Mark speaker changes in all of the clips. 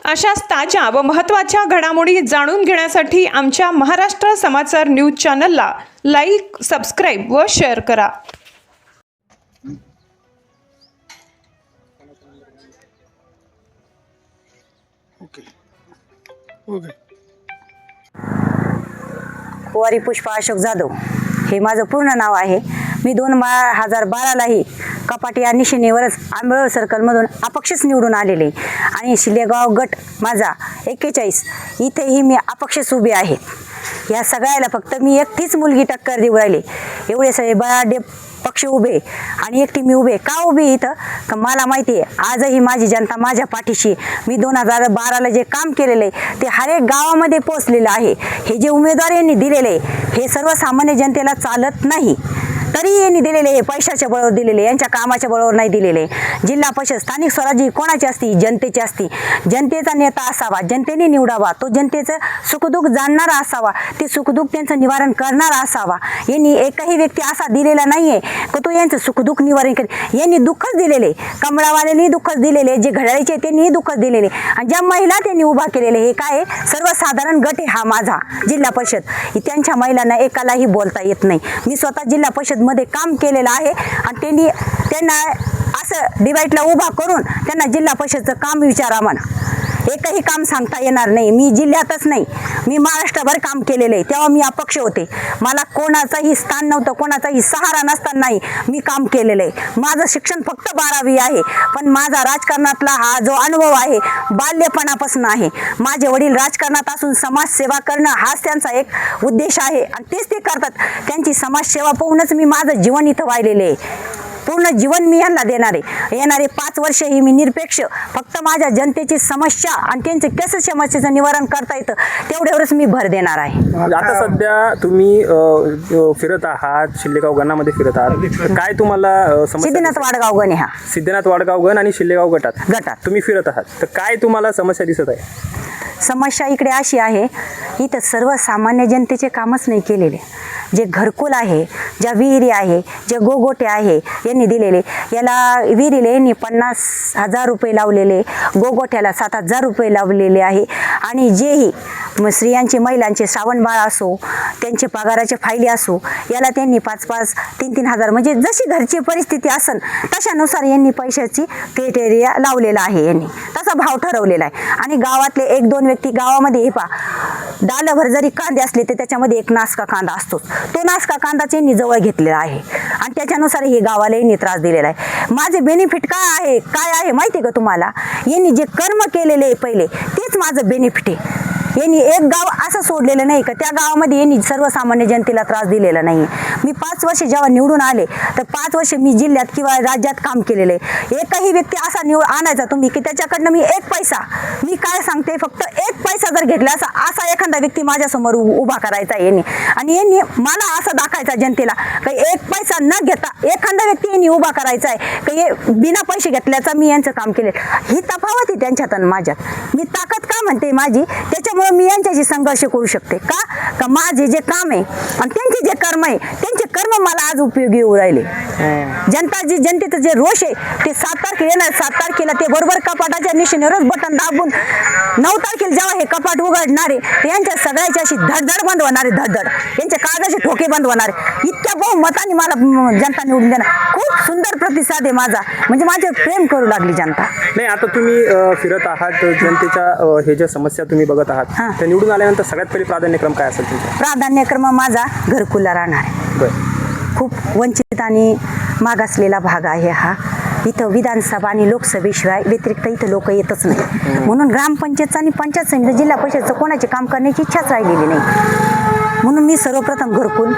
Speaker 1: अशाच ताज्या व महत्त्वाच्या घडामोडी जाणून घेण्यासाठी आमच्या महाराष्ट्र समाचार न्यूज चॅनलला लाईक, सबस्क्राईब व शेअर करा.
Speaker 2: कुवारी पुष्पा अशोक जाधव हे माझं पूर्ण नाव आहे. मी 2012लाही कपाट या निशाणीवरच आंबेळर सर्कलमधून अपक्षच निवडून आलेले आणि शिलेगाव गट माझा 41 इथेही मी अपक्षच उभे आहे. या सगळ्याला फक्त मी एकटीच मुलगी टक्कर देऊ राहिले. एवढे सगळे बळाडे पक्ष उभे आणि एकटी मी उभे का उभे इथं का मला माहिती आहे आजही माझी जनता माझ्या पाठीशी. मी 2012ला जे काम केलेले ते हर एक गावामध्ये पोहोचलेलं आहे. हे जे उमेदवार यांनी दिलेले हे सर्वसामान्य जनतेला चालत नाही, तरी यांनी दिलेले हे पैशाच्या बळावर दिलेले, यांच्या कामाच्या बळावर नाही दिलेले. जिल्हा परिषद स्थानिक स्वराज्य कोणाची असती? जनतेची असती. जनतेचा नेता असावा, जनतेने निवडावा, तो जनतेचं सुखदुःख जाणणारा असावा, ते सुखदुःख त्यांचं निवारण करणारा असावा. यांनी एकही व्यक्ती असा दिलेला नाहीये की तो यांचं सुखदुःख निवारण करेल. यांनी दुःखच दिलेले, कमळावाल्यांनी दुःखच दिलेले, जे घड्याळीचे त्यांनी दुःखच दिलेले आणि ज्या महिला त्यांनी उभा केलेले हे काय सर्वसाधारण गट आहे हा माझा जिल्हा परिषद. त्यांच्या महिलांना एकालाही बोलता येत नाही. मी स्वतः जिल्हा परिषद मध्ये काम केलेलं आहे आणि त्यांना असं डिवाईडला उभा करून त्यांना जिल्हा परिषदचं काम विचारा म्हणा. एकही काम सांगता येणार नाही. मी जिल्ह्यातच नाही, मी महाराष्ट्रभर काम केलेलं आहे. तेव्हा मी अपक्ष होते, मला कोणाचंही स्थान नव्हतं, कोणाचाही सहारा नसतानाही मी काम केलेलं आहे. माझं शिक्षण फक्त 12वी आहे, पण माझा राजकारणातला हा जो अनुभव आहे बाल्यपणापासून आहे. माझे वडील राजकारणात असून समाजसेवा करणं हाच त्यांचा एक उद्देश आहे आणि तेच ते करतात. त्यांची समाजसेवा पाहूनच मी माझं जीवन इथं वाहिलेलं आहे. पूर्ण जीवन मी यांना देणार आहे. येणारे 5 वर्ष ही मी निरपेक्ष फक्त माझ्या जनतेची समस्या आणि त्यांचे कसं समस्येचं निवारण करता येतं तेवढ्यावरच मी भर देणार आहे.
Speaker 3: आता सध्या तुम्ही फिरत आहात, शिल्लेगाव गणामध्ये फिरत आहात, काय तुम्हाला
Speaker 2: सिद्धनाथ वाडगाव गण हा
Speaker 3: सिद्धनाथ वाडगाव गण आणि शिल्लेगाव गटात तुम्ही फिरत आहात, तर काय तुम्हाला समस्या दिसत आहे?
Speaker 2: समस्या इकडे अशी आहे, इथं सर्वसामान्य जनतेचे कामच नाही केलेले. जे घरकुल आहे, ज्या विहिरी आहे, जे गोगोटे आहे यांनी दिलेले, याला विहिरीला यांनी 50,000 रुपये लावलेले, गोगोट्याला 7,000 रुपये लावलेले आहे. आणि जेही स्त्रियांचे महिलांचे श्रावणबाळ असो, त्यांचे पगाराचे फायले असो, याला त्यांनी 5-5, 3-3 म्हणजे जशी घरची परिस्थिती असन तशानुसार यांनी पैशाची क्रायटेरिया लावलेला आहे. यांनी तसा भाव ठरवलेला आहे. आणि गावातले 1-2 व्यक्ती गावामध्ये हे डालभर जरी कांदे असले तर त्याच्यामध्ये एक नासका कांदा असतोच. तो नासका कांदा त्यांनी जवळ घेतलेला आहे आणि त्याच्यानुसार हे गावाला यांनी त्रास दिलेला आहे. माझे बेनिफिट काय आहे माहिती आहे का तुम्हाला? यांनी जे कर्म केलेले पहिले तेच माझं बेनिफिट आहे. यांनी एक गाव असं सोडलेलं नाही का त्या गावामध्ये यांनी सर्वसामान्य जनतेला त्रास दिलेला नाही. मी 5 वर्ष जेव्हा निवडून आले तर 5 वर्ष मी जिल्ह्यात किंवा राज्यात काम केलेलं आहे. एकही व्यक्ती असा आणायचा तुम्ही की त्याच्याकडनं मी 1 पैसा, मी काय सांगते फक्त 1 पैसा जर घेतला असा एखादा व्यक्ती माझ्यासमोर उभा करायचा यांनी. आणि यांनी मला असं दाखवायचा जनतेला काही 1 पैसा न घेता एखादा व्यक्ती यांनी उभा करायचा आहे काही बिना पैसे घेतल्याचा मी यांचं काम केले. ही तफावत आहे त्यांच्यात आणि माझ्यात. मी ताकद का म्हणते माझी, त्याच्यामुळे मी यांच्याशी संघर्ष करू शकते का माझे जे काम आहे आणि त्यांचे जे कर्म आहे त्यांचे कर्म मला आज उपयोगी येऊ राहिले. जनतेचं जे रोष आहे ते 7 तारखेला येणार. 7 तारखेला ते बरोबर कपाटाच्या निशाणीवरच बटन दाबून 9 तारखेला जेव्हा हे कपाट उघडणारे यांच्या सगळ्याची अशी धडधड बंद होणारे, धडधड यांच्या कागदाचे ठोके बंद होणारे. इतक्या बहुमताने मला जनता निवडून देणार. खूप सुंदर प्रतिसाद आहे माझा, म्हणजे माझ्यावर प्रेम करू लागली जनता.
Speaker 3: नाही, आता तुम्ही फिरत आहात, जनतेच्या हे ज्या समस्या तुम्ही बघत आहात त्या निवडून आल्यानंतर सगळ्यात पहिले प्राधान्यक्रम काय असेल तुमचा?
Speaker 2: प्राधान्यक्रम माझा घरकुलला राहणार आहे. खूप वंचित आणि मागासलेला भाग आहे हा. इथं विधानसभा आणि लोकसभेशिवाय व्यतिरिक्त इथं लोक येतच नाही. म्हणून ग्रामपंचायत आणि पंचायत समिती जिल्हा परिषदचं कोणाचे काम करण्याची इच्छाच राहिलेली नाही. म्हणून मी सर्वप्रथम घरकुल,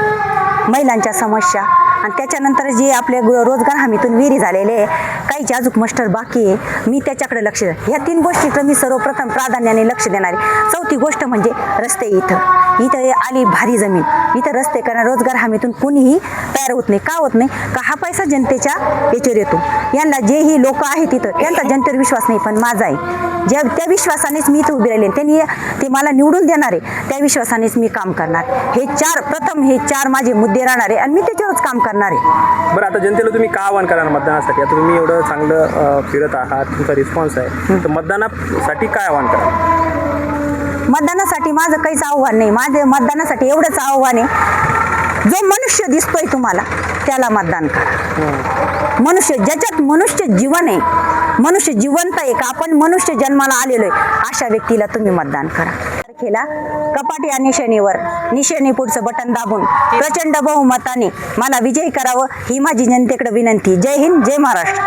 Speaker 2: महिलांच्या समस्या आणि त्याच्यानंतर जे आपले रोजगार हमीतून विहिरी झालेले आहे, काहीचे अजून मास्टर बाकी आहे, मी त्याच्याकडे लक्ष देणार. ह्या 3 गोष्टीकडे मी सर्वप्रथम प्राधान्याने लक्ष देणार आहे. 4थी गोष्ट म्हणजे रस्ते. इथं आली भारी जमीन, इथं रस्ते करणार रोजगार हमीतून कुणीही तयार होत नाही. का होत नाही? का हा पैसा जनतेच्या याच्यावर येतो. यांना जेही लोक आहेत तिथं त्यांचा जनतेवर विश्वास नाही, पण माझा आहे. त्या विश्वासानेच मी इथं उभी राहिले. त्यांनी ते मला निवडून देणार आहे, त्या विश्वासानेच मी काम करणार. हे 4 माझे मुद्दे राहणार आहे आणि मी त्याच्यावरच काम करणार आहे.
Speaker 3: बरं, आता जनतेला तुम्ही का आवाहन करणार मतदानासाठी? आता तुम्ही एवढं एवढं चांगलं फिरत आहात, तुमचा रिस्पॉन्स आहे, तर मतदानासाठी काय आव्हान करा?
Speaker 2: मतदानासाठी माझं काहीच आव्हान नाही. माझं मतदानासाठी एवढंच आव्हान आहे, जो मनुष्य दिसतोय तुम्हाला त्याला मतदान करा. मनुष्य ज्याच्यात मनुष्य जीवन आहे, मनुष्य जिवंत आहे का, आपण मनुष्य जन्माला आलेलो आहे, अशा व्यक्तीला तुम्ही मतदान करा. तारखेला कपाटी या निशाणी पुढचं बटन दाबून प्रचंड बहुमताने मला विजयी करावं ही माझी जनतेकडे विनंती. जय हिंद, जय महाराष्ट्र.